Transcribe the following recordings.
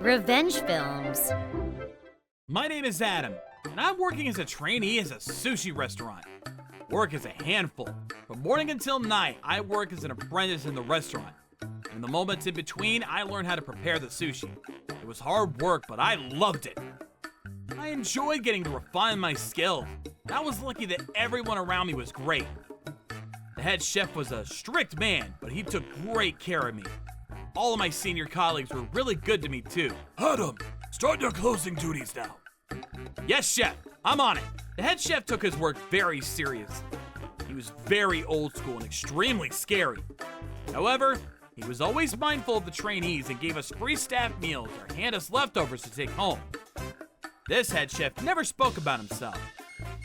Revenge films. My name is Adam, and I'm working as a trainee at a sushi restaurant. Work is a handful. From morning until night, I work as an apprentice in the restaurant. In the moments in between, I learned how to prepare the sushi. It was hard work, but I loved it. I enjoyed getting to refine my skills. I was lucky that everyone around me was great. The head chef was a strict man, but he took great care of me. All of my senior colleagues were really good to me too. Adam, start your closing duties now. Yes, chef, I'm on it. The head chef took his work very seriously. He was very old school and extremely scary. However, he was always mindful of the trainees and gave us free staff meals or hand us leftovers to take home. This head chef never spoke about himself.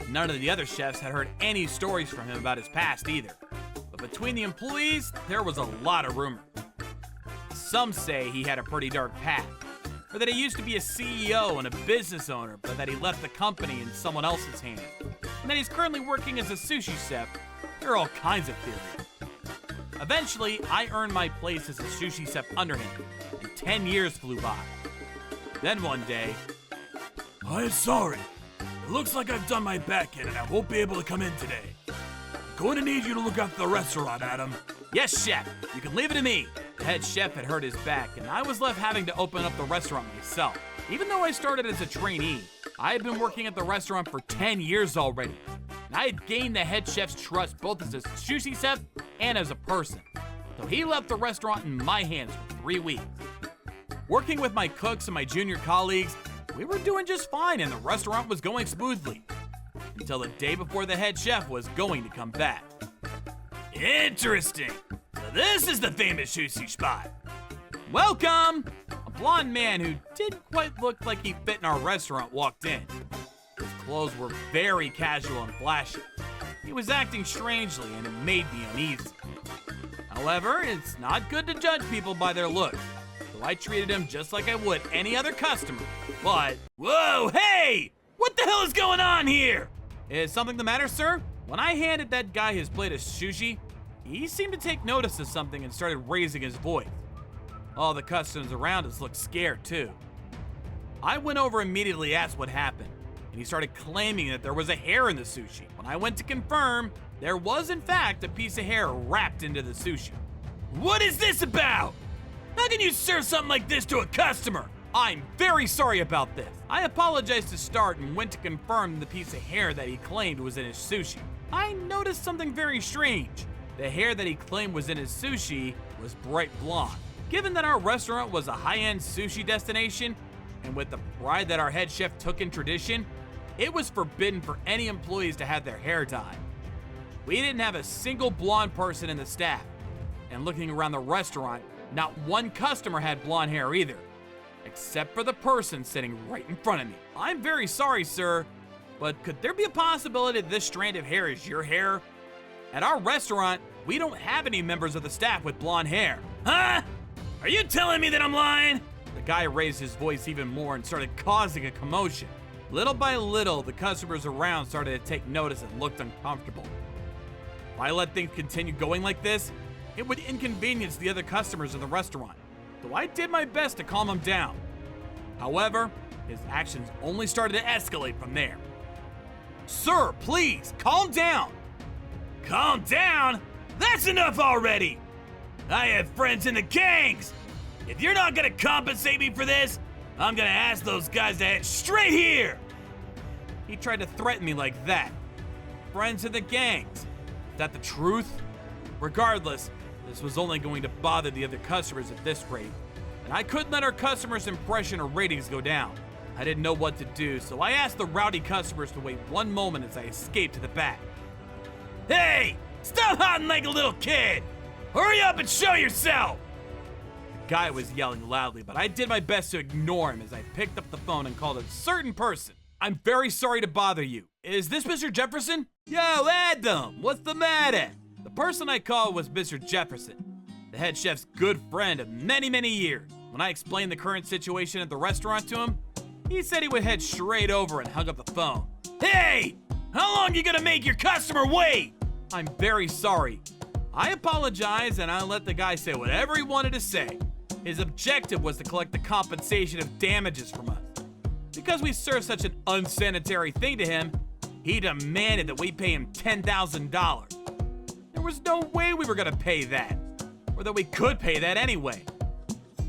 None of the other chefs had heard any stories from him about his past either. But between the employees, there was a lot of rumors. Some say he had a pretty dark past, or that he used to be a CEO and a business owner, but that he left the company in someone else's hands, and that he's currently working as a sushi chef. There are all kinds of theories. Eventually, I earned my place as a sushi chef under him, and 10 years flew by. Then one day, I'm sorry. It looks like I've done my back in and I won't be able to come in today. I'm going to need you to look after the restaurant, Adam. yes, chef, you can leave it to me. The head chef had hurt his back, and I was left having to open up the restaurant myself. Even though I started as a trainee, I had been working at the restaurant for 10 years already. And I had gained the head chef's trust both as a sushi chef and as a person. So he left the restaurant in my hands for 3 weeks. Working with my cooks and my junior colleagues, we were doing just fine and the restaurant was going smoothly. Until the day before the head chef was going to come back. Interesting. So this is the famous sushi spot. Welcome! A blonde man who didn't quite look like he fit in our restaurant walked in. His clothes were very casual and flashy. He was acting strangely and it made me uneasy. However, it's not good to judge people by their looks, so I treated him just like I would any other customer. But, Whoa, hey! What the hell is going on here? is something the matter, sir? When I handed that guy his plate of sushi, he seemed to take notice of something and started raising his voice. All the customers around us looked scared too. I went over and immediately asked what happened, and he started claiming that there was a hair in the sushi. When I went to confirm, there was in fact a piece of hair wrapped into the sushi. What is this about? How can you serve something like this to a customer? I'm very sorry about this. I apologized to start and went to confirm the piece of hair that he claimed was in his sushi. I noticed something very strange. The hair that he claimed was in his sushi was bright blonde. Given that our restaurant was a high-end sushi destination, and with the pride that our head chef took in tradition, it was forbidden for any employees to have their hair dyed. We didn't have a single blonde person in the staff, and looking around the restaurant, not one customer had blonde hair either, except for the person sitting right in front of me. I'm very sorry, sir, but could there be a possibility that this strand of hair is your hair? At our restaurant, we don't have any members of the staff with blonde hair. Huh? Are you telling me that I'm lying? The guy raised his voice even more and started causing a commotion. Little by little, the customers around started to take notice and looked uncomfortable. If I let things continue going like this, it would inconvenience the other customers in the restaurant, so I did my best to calm him down. However, his actions only started to escalate from there. Sir, please, calm down. Calm down? That's enough already! I have friends in the gangs! If you're not gonna compensate me for this, I'm gonna ask those guys to head straight here! He tried to threaten me like that. Friends in the gangs. Is that the truth? Regardless, this was only going to bother the other customers at this rate, and I couldn't let our customers' impression or ratings go down. I didn't know what to do, so I asked the rowdy customers to wait one moment as I escaped to the back. Hey! Stop hiding like a little kid! Hurry up and show yourself! The guy was yelling loudly, but I did my best to ignore him as I picked up the phone and called a certain person. I'm very sorry to bother you. Is this Mr. Jefferson? Yo, Adam, what's the matter? The person I called was Mr. Jefferson, the head chef's good friend of many, many years. When I explained the current situation at the restaurant to him, he said he would head straight over and hung up the phone. Hey! How long you gonna make your customer wait? I'm very sorry. I apologized and I let the guy say whatever he wanted to say. His objective was to collect the compensation of damages from us. Because we served such an unsanitary thing to him, he demanded that we pay him $10,000. There was no way we were gonna pay that, or that we could pay that anyway.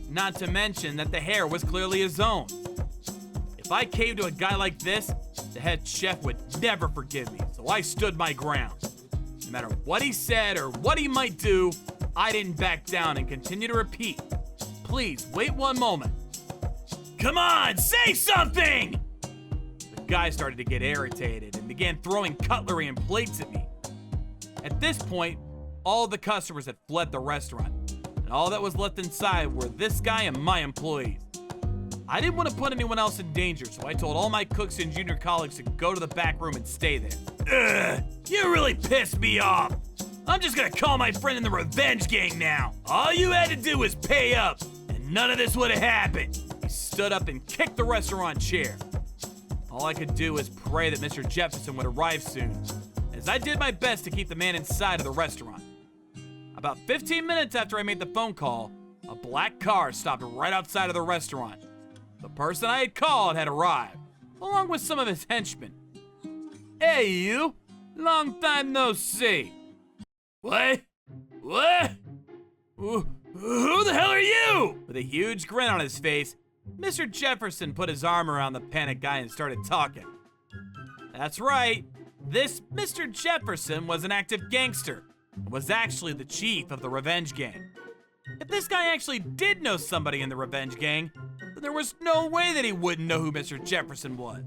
Not to mention that the hair was clearly his own. If I caved to a guy like this, the head chef would never forgive me, so I stood my ground. No matter what he said or what he might do, I didn't back down and continued to repeat, "Please, wait one moment." Come on, say something! The guy started to get irritated and began throwing cutlery and plates at me. At this point, all the customers had fled the restaurant, and all that was left inside were this guy and my employees. I didn't want to put anyone else in danger, so I told all my cooks and junior colleagues to go to the back room and stay there. You really pissed me off. I'm just gonna call my friend in the revenge gang now. All you had to do was pay up, and none of this would have happened. He stood up and kicked the restaurant chair. All I could do was pray that Mr. Jefferson would arrive soon, as I did my best to keep the man inside of the restaurant. About 15 minutes after I made the phone call, a black car stopped right outside of the restaurant. The person I had called had arrived, along with some of his henchmen. "Hey, you! Long time no see." What? What? Who the hell are you? With a huge grin on his face, Mr. Jefferson put his arm around the panicked guy and started talking. That's right, this Mr. Jefferson was an active gangster and was actually the chief of the revenge gang. If this guy actually did know somebody in the revenge gang, then there was no way that he wouldn't know who Mr. Jefferson was.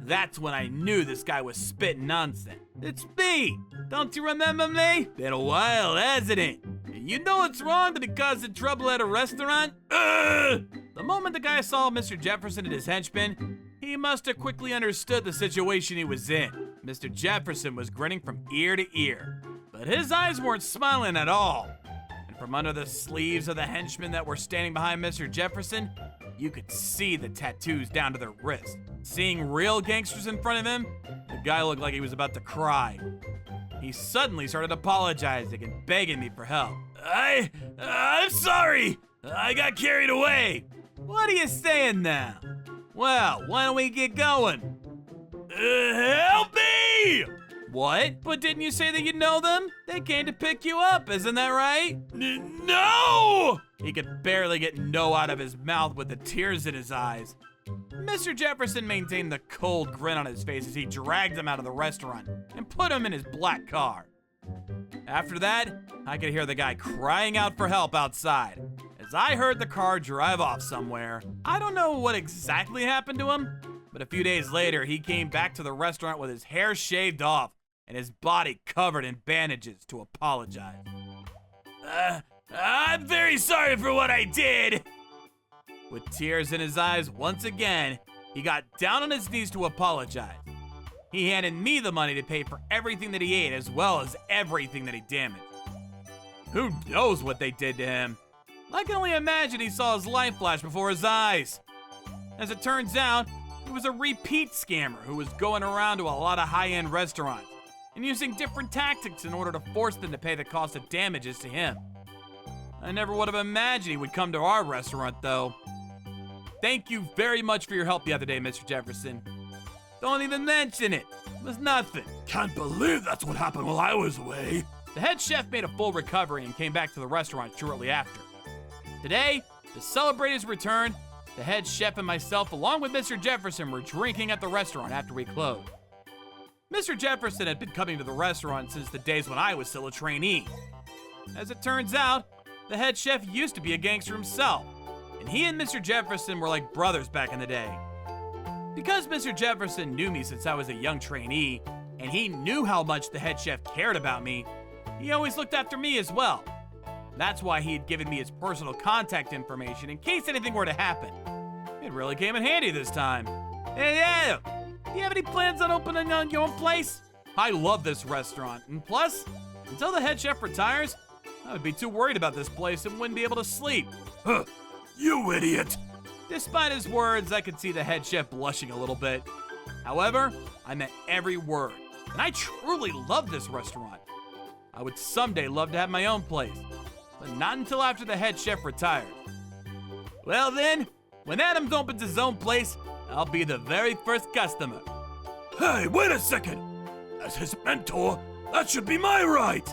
That's when I knew this guy was spitting nonsense. "It's me! Don't you remember me? Been a while, hasn't it? And you know it's wrong to be causing trouble at a restaurant?" The moment the guy saw Mr. Jefferson and his henchmen, he must have quickly understood the situation he was in. Mr. Jefferson was grinning from ear to ear, but his eyes weren't smiling at all. And from under the sleeves of the henchmen that were standing behind Mr. Jefferson, you could see the tattoos down to their wrists. Seeing real gangsters in front of him, the guy looked like he was about to cry. He suddenly started apologizing and begging me for help. I'm sorry. I got carried away. "What are you saying now? Well, why don't we get going?" Help me! "What? But didn't you say that you know them? They came to pick you up, isn't that right?" No! He could barely get no out of his mouth with the tears in his eyes. Mr. Jefferson maintained the cold grin on his face as he dragged him out of the restaurant and put him in his black car. After that, I could hear the guy crying out for help outside as I heard the car drive off somewhere. I don't know what exactly happened to him, but a few days later, he came back to the restaurant with his hair shaved off and his body covered in bandages to apologize. I'm very sorry for what I did. With tears in his eyes once again, he got down on his knees to apologize. He handed me the money to pay for everything that he ate as well as everything that he damaged. Who knows what they did to him? I can only imagine he saw his life flash before his eyes. As it turns out, he was a repeat scammer who was going around to a lot of high-end restaurants and using different tactics in order to force them to pay the cost of damages to him. I never would have imagined he would come to our restaurant, though. Thank you very much for your help the other day, Mr. Jefferson. Don't even mention it. It was nothing. Can't believe that's what happened while I was away. The head chef made a full recovery and came back to the restaurant shortly after. Today, to celebrate his return, the head chef and myself, along with Mr. Jefferson, were drinking at the restaurant after we closed. Mr. Jefferson had been coming to the restaurant since the days when I was still a trainee. As it turns out, the head chef used to be a gangster himself, and he and Mr. Jefferson were like brothers back in the day. Because Mr. Jefferson knew me since I was a young trainee, and he knew how much the head chef cared about me, he always looked after me as well. That's why he had given me his personal contact information in case anything were to happen. It really came in handy this time. Hey, yeah! Do you have any plans on opening your own place? I love this restaurant, and plus, until the head chef retires, I would be too worried about this place and wouldn't be able to sleep. Huh, you idiot! Despite his words, I could see the head chef blushing a little bit. However, I meant every word, and I truly love this restaurant. I would someday love to have my own place, but not until after the head chef retired. Well then, when Adams opens his own place, I'll be the very first customer. Hey, wait a second! As his mentor, that should be my right!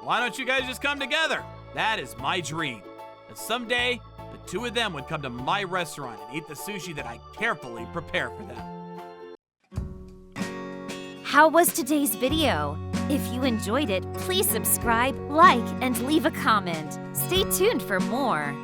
Why don't you guys just come together? That is my dream. That someday, the two of them would come to my restaurant and eat the sushi that I carefully prepare for them. How was today's video? If you enjoyed it, please subscribe, like, and leave a comment. Stay tuned for more.